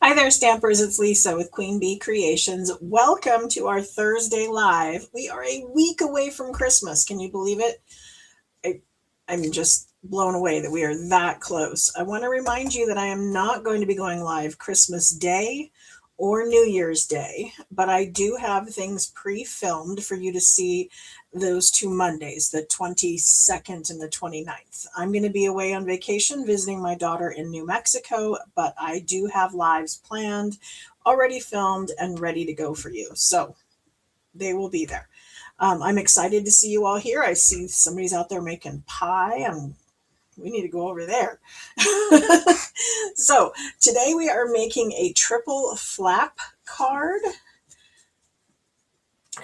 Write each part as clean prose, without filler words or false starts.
Hi there, Stampers. It's Lisa with Queen Bee Creations. Welcome to our Thursday Live. We are a week away from Christmas. Can you believe it? I, I'm just blown away that we are that close. I want to remind you that I am not going to be going live Christmas Day or New Year's Day, but I do have things pre-filmed for you to see those two Mondays, the 22nd and the 29th. I'm going to be away on vacation visiting my daughter in New Mexico, but I do have lives planned, already filmed, and ready to go for you. So they will be there. I'm excited to see you all here. I see somebody's out there making pie, and we need to go over there. So today we are making a triple flap card,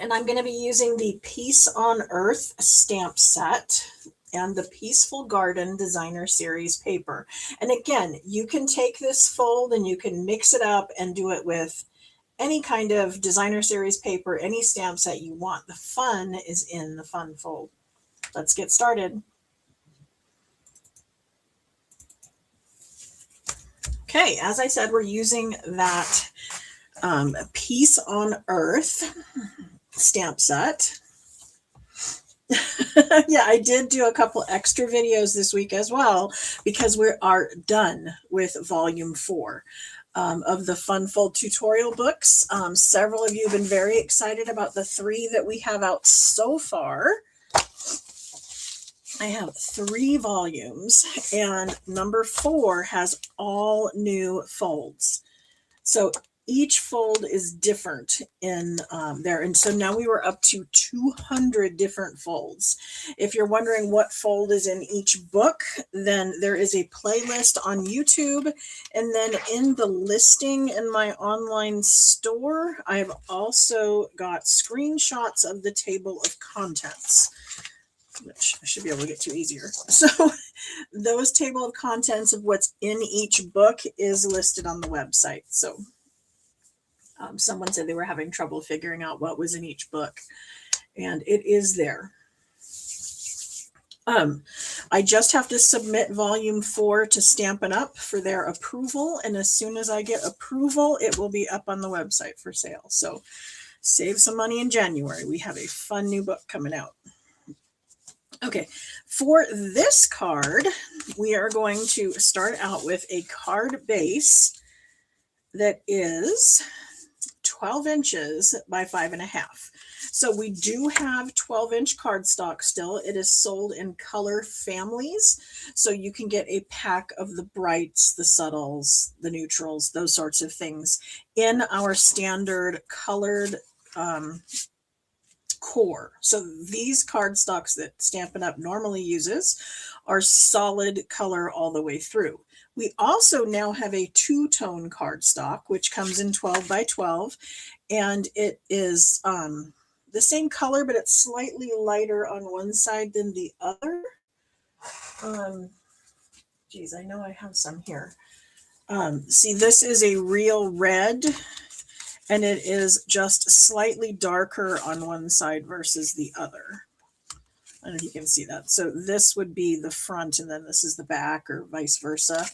and I'm going to be using the Peace on Earth stamp set and the Peaceful Garden Designer Series paper. And again, you can take this fold and you can mix it up and do it with any kind of designer series paper, any stamp set you want. The fun is in the fun fold. Let's get started. Okay, as I said, we're using that Peace on Earth stamp set. Yeah, I did do a couple extra videos this week as well because we are done with volume 4 of the Fun Fold tutorial books. Several of you have been very excited about the 3 that we have out so far. I have 3 volumes, and number 4 has all new folds. So each fold is different in there. And so now we were up to 200 different folds. If you're wondering what fold is in each book, then there is a playlist on YouTube. And then in the listing in my online store, I've also got screenshots of the table of contents, which I should be able to get to easier. So those table of contents of what's in each book is listed on the website. So someone said they were having trouble figuring out what was in each book, and it is there. I just have to submit volume 4 to Stampin' Up for their approval, and as soon as I get approval, it will be up on the website for sale. So save some money in January. We have a fun new book coming out. Okay, for this card, we are going to start out with a card base that is 12 inches by 5.5. So we do have 12-inch cardstock still. It is sold in color families. So you can get a pack of the brights, the subtles, the neutrals, those sorts of things in our standard colored core. So these cardstocks that Stampin' Up normally uses are solid color all the way through. We also now have a two-tone cardstock, which comes in 12 by 12, and it is the same color, but it's slightly lighter on one side than the other. Geez, I know I have some here. See, this is a real red, and it is just slightly darker on one side versus the other. I don't know if you can see that. So this would be the front, and then this is the back, or vice versa.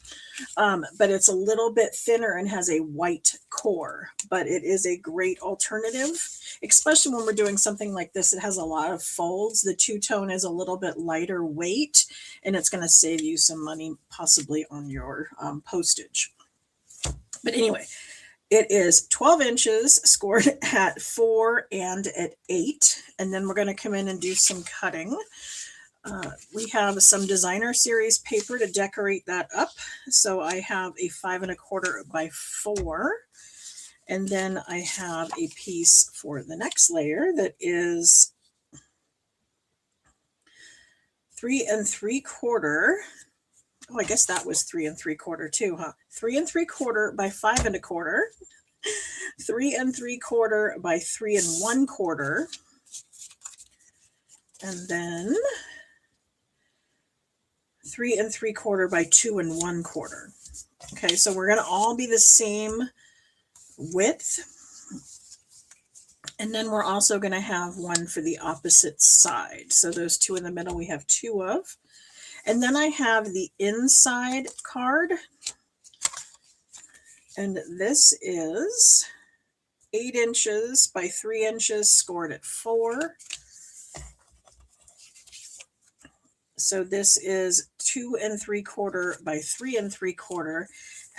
But it's a little bit thinner and has a white core, but it is a great alternative, especially when we're doing something like this. It has a lot of folds. The two-tone is a little bit lighter weight, and it's going to save you some money possibly on your postage. But anyway, it is 12 inches scored at 4 and at 8. And then we're going to come in and do some cutting. We have some designer series paper to decorate that up. So I have a 5 1/4 by 4. And then I have a piece for the next layer that is 3 3/4. Oh, I guess that was 3 3/4 too, huh? 3 3/4 by 5 1/4, 3 3/4 by 3 1/4, and then 3 3/4 by 2 1/4. Okay, so we're going to all be the same width. And then we're also going to have one for the opposite side. So those two in the middle we have 2 of. And then I have the inside card, And this is 8 inches by 3 inches, scored at 4. So this is 2 3/4 by 3 3/4.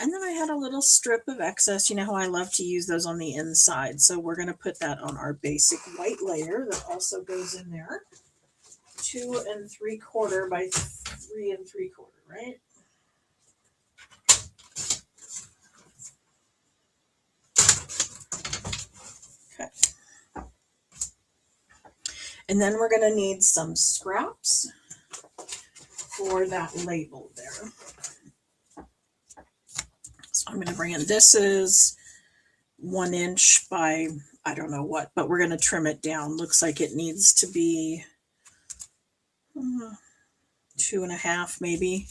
And then I had a little strip of excess. You know how I love to use those on the inside. So we're going to put that on our basic white layer that also goes in there. 2 3/4 by 3 3/4, right? Okay. And then we're going to need some scraps for that label there. So I'm going to bring in, this is 1 inch by, I don't know what, but we're going to trim it down. Looks like it needs to be 2.5 maybe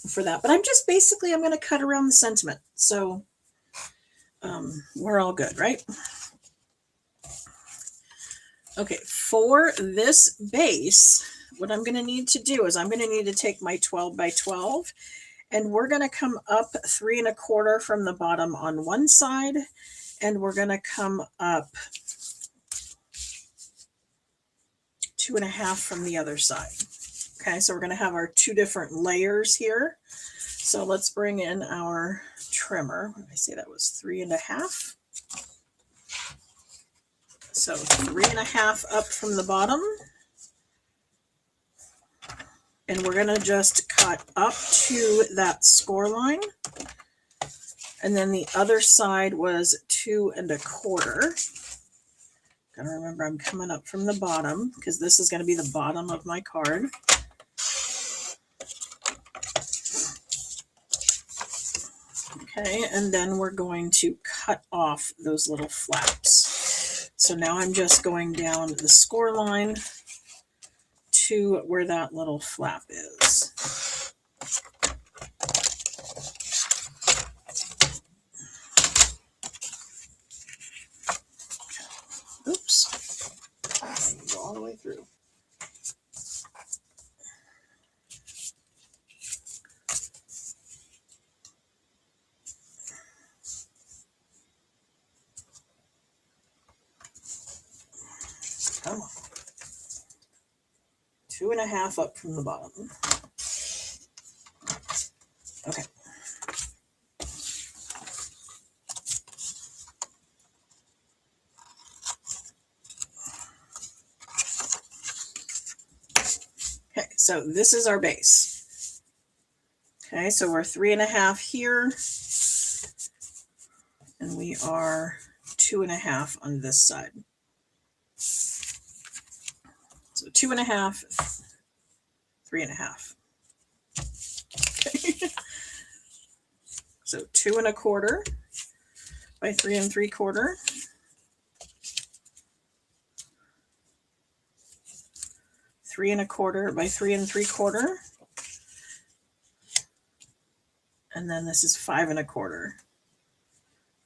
for that. But I'm just basically, I'm going to cut around the sentiment. So we're all good, right? Okay, for this base, what I'm going to need to do is I'm going to need to take my 12 by 12 and we're going to come up 3 1/4 from the bottom on one side, and we're going to come up 2.5 from the other side. Okay, so we're going to have our 2 different layers here. So let's bring in our trimmer. I say that was 3 1/2. So 3 1/2 up from the bottom. And we're going to just cut up to that score line. And then the other side was 2 1/4. Gotta remember I'm coming up from the bottom because this is going to be the bottom of my card. Okay, and then we're going to cut off those little flaps. So now I'm just going down the score line to where that little flap is. Oops. I can go all the way through. Come on. 2 1/2 up from the bottom. Okay. Okay, so this is our base. Okay, so we're 3 1/2 here, and we are 2 1/2 on this side. So 2 1/2, 3 1/2. Okay. So 2 1/4 by 3 3/4. 3 1/4 by 3 3/4. And then this is 5 1/4.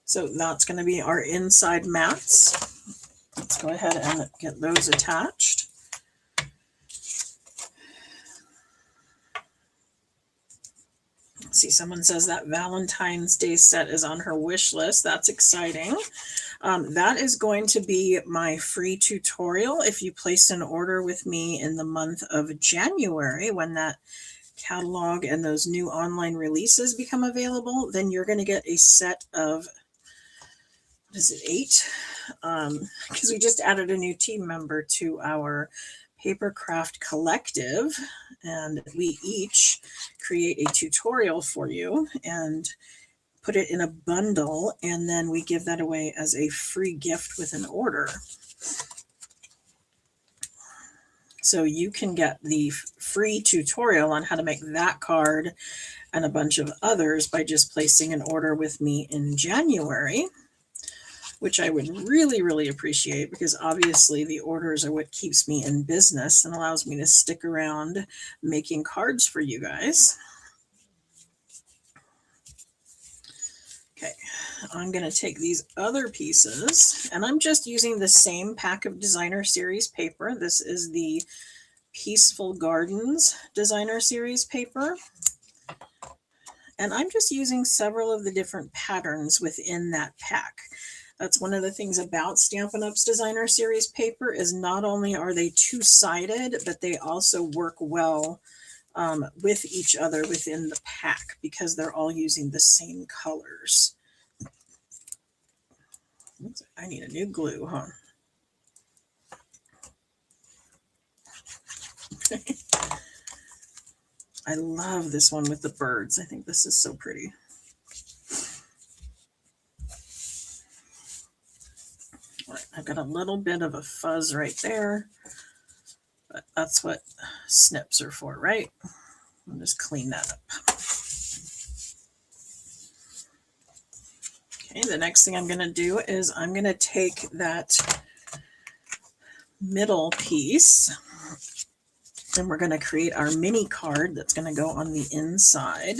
So that's going to be our inside mats. Let's go ahead and get those attached. Let's see, someone says that Valentine's Day set is on her wish list. That's exciting. That is going to be my free tutorial. If you place an order with me in the month of January, when that catalog and those new online releases become available, then you're going to get a set of, what is it, 8? Because we just added a new team member to our Papercraft Collective, and we each create a tutorial for you and put it in a bundle, and then we give that away as a free gift with an order. So you can get the free tutorial on how to make that card and a bunch of others by just placing an order with me in January, which I would really, really appreciate, because obviously the orders are what keeps me in business and allows me to stick around making cards for you guys. Okay, I'm going to take these other pieces, and I'm just using the same pack of Designer Series paper. This is the Peaceful Gardens Designer Series paper. And I'm just using several of the different patterns within that pack. That's one of the things about Stampin' Up's Designer Series paper is not only are they two-sided, but they also work well with each other within the pack because they're all using the same colors. I need a new glue, huh? I love this one with the birds. I think this is so pretty. All right, I've got a little bit of a fuzz right there, but that's what snips are for, right? I'll just clean that up. Okay, the next thing I'm going to do is I'm going to take that middle piece and we're going to create our mini card that's going to go on the inside.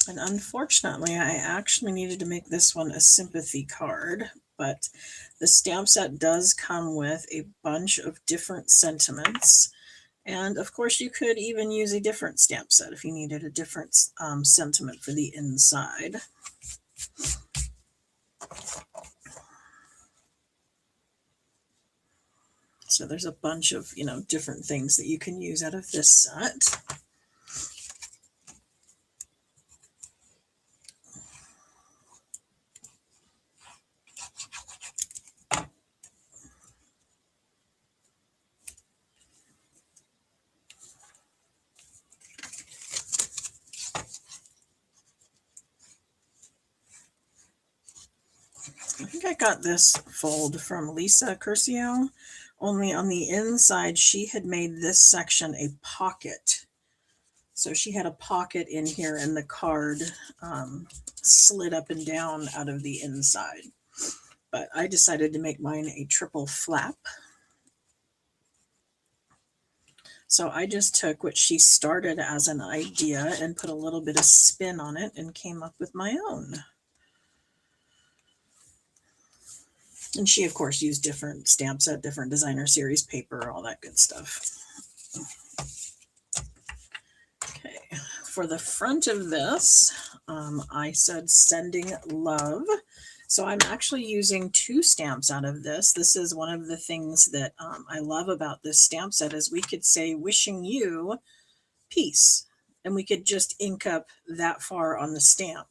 And unfortunately, I actually needed to make this one a sympathy card, but the stamp set does come with a bunch of different sentiments. And of course, you could even use a different stamp set if you needed a different sentiment for the inside. So there's a bunch of, different things that you can use out of this set. I think I got this fold from Lisa Curcio, only on the inside she had made this section a pocket. So she had a pocket in here and the card slid up and down out of the inside. But I decided to make mine a triple flap. So I just took what she started as an idea and put a little bit of spin on it and came up with my own. And she, of course, used different stamp set, different Designer Series paper, all that good stuff. Okay, for the front of this, I said sending love. So I'm actually using 2 stamps out of this. This is one of the things that I love about this stamp set is we could say wishing you peace, and we could just ink up that far on the stamp.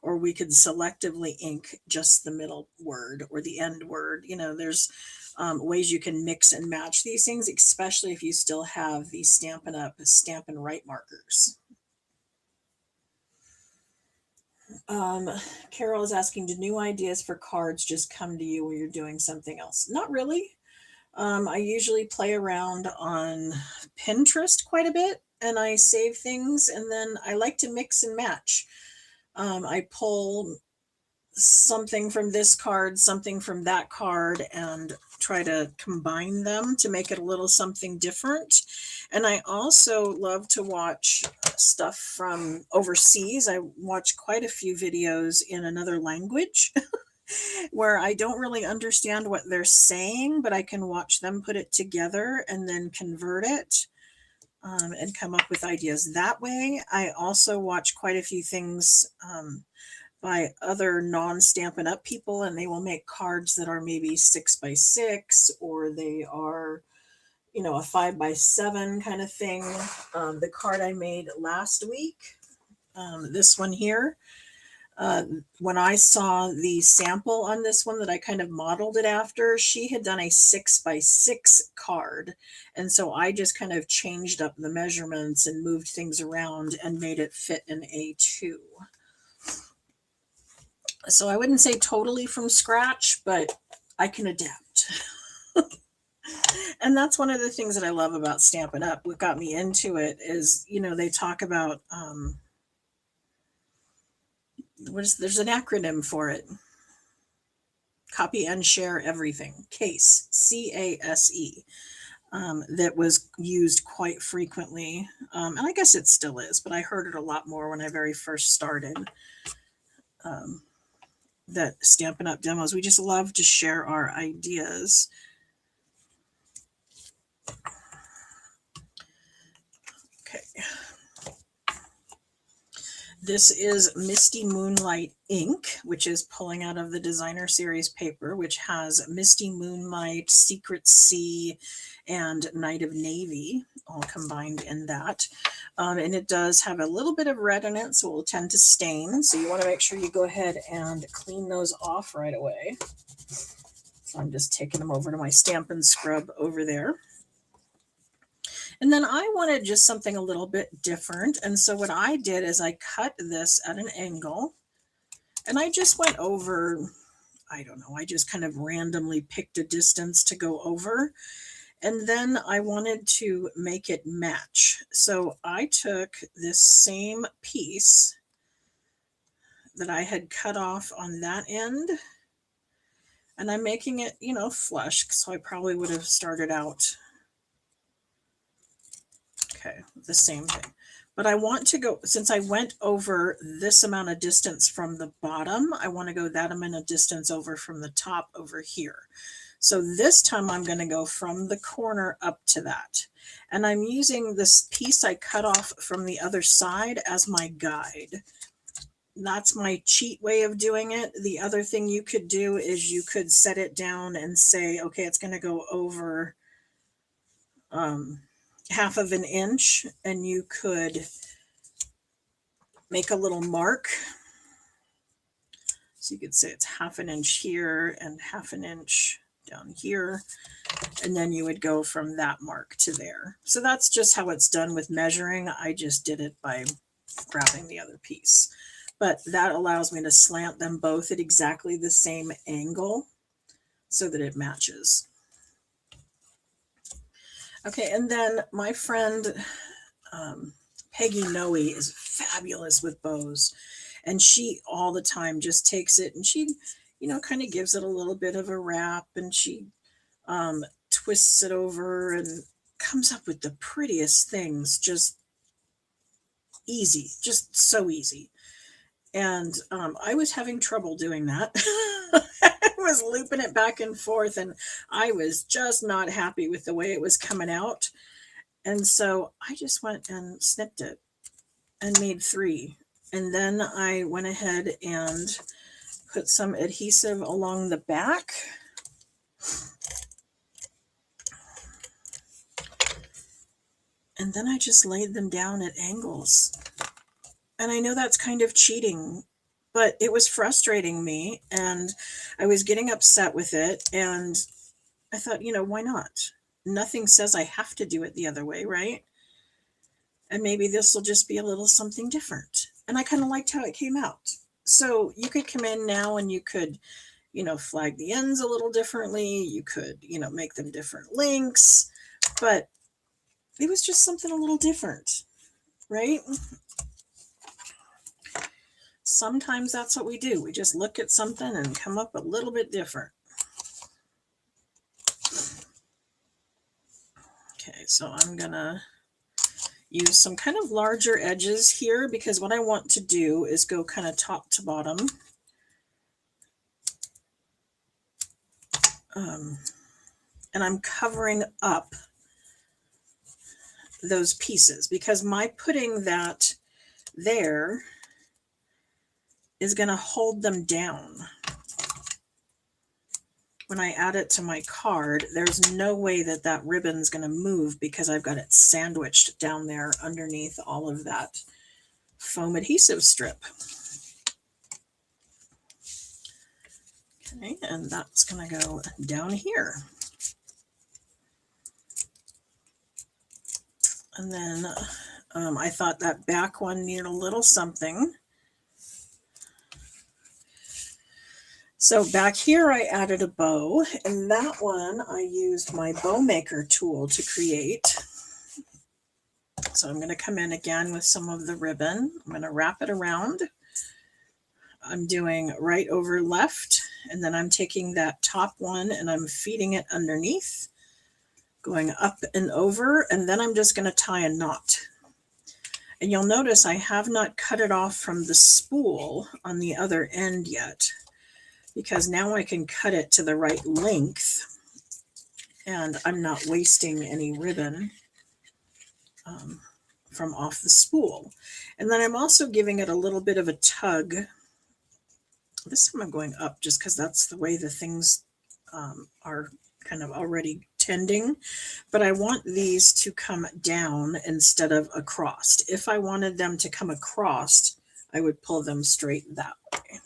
Or we could selectively ink just the middle word or the end word. There's ways you can mix and match these things, especially if you still have the Stampin' Up Stamp and Write markers. Carol is asking, do new ideas for cards just come to you when you're doing something else? Not really. I usually play around on Pinterest quite a bit and I save things, and then I like to mix and match. I pull something from this card, something from that card, and try to combine them to make it a little something different. And I also love to watch stuff from overseas. I watch quite a few videos in another language where I don't really understand what they're saying, but I can watch them put it together and then convert it. And come up with ideas that way. I also watch quite a few things by other non-Stampin' Up people, and they will make cards that are maybe 6x6, or they are, a 5x7 kind of thing. The card I made last week, this one here, when I saw the sample on this one that I kind of modeled it after, she had done a 6x6 card. And so I just kind of changed up the measurements and moved things around and made it fit an A2. So I wouldn't say totally from scratch, but I can adapt. And that's one of the things that I love about Stampin' Up. What got me into it is, they talk about, there's an acronym for it. Copy and share everything. CASE, C-A-S-E. That was used quite frequently. And I guess it still is, but I heard it a lot more when I very first started. that Stampin' Up! Demos. We just love to share our ideas. Okay. This is Misty Moonlight ink, which is pulling out of the Designer Series paper, which has Misty Moonlight, Secret Sea, and Night of Navy all combined in that. And it does have a little bit of red in it, so it will tend to stain. So you want to make sure you go ahead and clean those off right away. So I'm just taking them over to my Stampin' Scrub over there. And then I wanted just something a little bit different. And so what I did is I cut this at an angle, and I just went over, I don't know, I just kind of randomly picked a distance to go over. And then I wanted to make it match. So I took this same piece that I had cut off on that end, and I'm making it, you know, flush. So I probably would have started out the same thing. But I want to go, since I went over this amount of distance from the bottom, I want to go that amount of distance over from the top over here. So this time I'm going to go from the corner up to that. And I'm using this piece I cut off from the other side as my guide. That's my cheat way of doing it. The other thing you could do is you could set it down and say, okay, it's going to go over half of an inch, and you could make a little mark. So you could say it's half an inch here and half an inch down here, and then you would go from that mark to there. So that's just how it's done with measuring. I just did it by grabbing the other piece, but that allows me to slant them both at exactly the same angle so that it matches. Okay, and then my friend Peggy Noe is fabulous with bows, and she all the time just takes it and she, you know, kind of gives it a little bit of a wrap, and she twists it over and comes up with the prettiest things, just easy, just so easy. And I was having trouble doing that. I was looping it back and forth, and I was just not happy with the way it was coming out. And so I just went and snipped it and made 3. And then I went ahead and put some adhesive along the back. And then I just laid them down at angles. And I know that's kind of cheating, but it was frustrating me, and I was getting upset with it. And I thought, you know, why not? Nothing says I have to do it the other way, right? And maybe this will just be a little something different. And I kind of liked how it came out. So you could come in now and you could, you know, flag the ends a little differently. You could, you know, make them different lengths, but it was just something a little different, right? Sometimes that's what we do. We just look at something and come up a little bit different. Okay, so I'm gonna use some kind of larger edges here, because what I want to do is go kind of top to bottom. And I'm covering up those pieces, because my putting that there is going to hold them down. When I add it to my card, there's no way that that ribbon's going to move, because I've got it sandwiched down there underneath all of that foam adhesive strip. Okay, and that's going to go down here. And then I thought that back one needed a little something. So back here I added a bow, and that one I used my bow maker tool to create. So I'm going to come in again with some of the ribbon. I'm going to wrap it around. I'm doing right over left, and then I'm taking that top one and I'm feeding it underneath, going up and over, and then I'm just going to tie a knot. And you'll notice I have not cut it off from the spool on the other end yet. because now I can cut it to the right length and I'm not wasting any ribbon from off the spool. And then I'm also giving it a little bit of a tug. This time I'm going up just because that's the way the things are kind of already tending, but I want these to come down instead of across. If I wanted them to come across, I would pull them straight that way.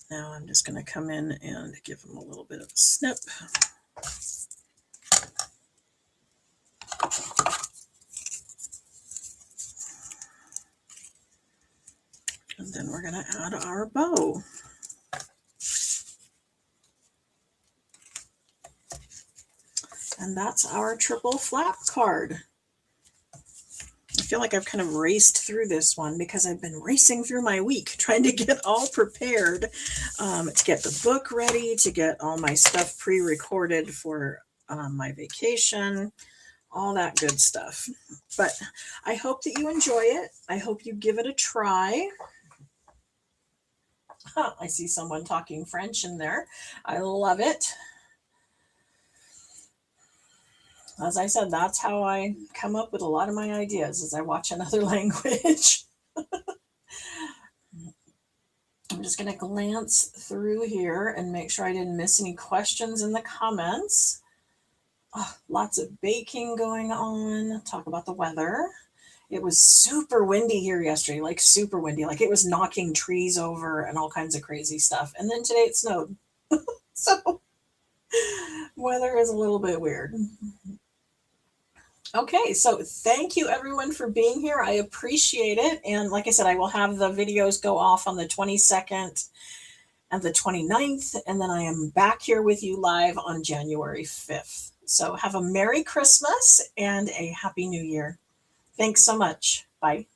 Now I'm just going to come in and give them a little bit of a snip. And then we're going to add our bow. And that's our triple flap card. I feel like I've kind of raced through this one because I've been racing through my week trying to get all prepared to get the book ready, to get all my stuff pre-recorded for my vacation, all that good stuff. But I hope that you enjoy it. I hope you give it a try. I see someone talking French in there. I love it. As I said, that's how I come up with a lot of my ideas, as I watch another language. I'm just going to glance through here and make sure I didn't miss any questions in the comments. Oh, lots of baking going on. Talk about the weather. It was super windy here yesterday, like super windy. Like it was knocking trees over and all kinds of crazy stuff. And then today it snowed. So weather is a little bit weird. Okay, so thank you everyone for being here. I appreciate it. And like I said, I will have the videos go off on the 22nd and the 29th. And then I am back here with you live on January 5th. So have a Merry Christmas and a Happy New Year. Thanks so much. Bye.